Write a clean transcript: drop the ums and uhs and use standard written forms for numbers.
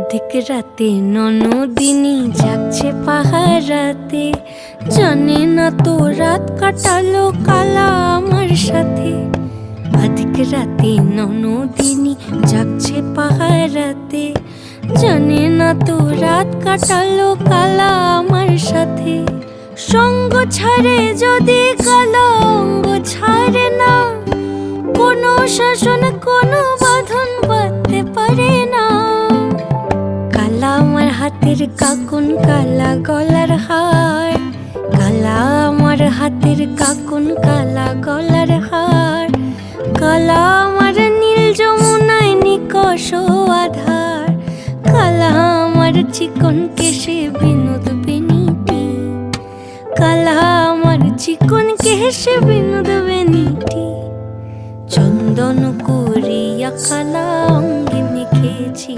অধিক রাতে ননদিনী জাগছে পাহারাতে, জানে না তো রাত কাটালো কালা আমার সাথে। অধিক রাতে ননদিনী জাগছে পাহারাতে, জানে না তো রাত কাটালো কালা আমার সাথে। সঙ্গ ছাড়ে যদি কালা অঙ্গ ছাড়ে না, কোনো শাসন কোনো বাঁধন বাঁধতে পারে না। কালা আমার হাতের কাকুন কালা গলার হার, কালা আমার হাতের কাকুন কালা গলার হার। কালা আমার নীল যমুনায় নিকষ আধার, কালা আমার চিকন কেশে বিনোদ বেনিটি, কালা আমার চিকন কেশে বিনোদ বেনিটি। চন্দন করিয়া কালা অঙ্গে মেখেছি।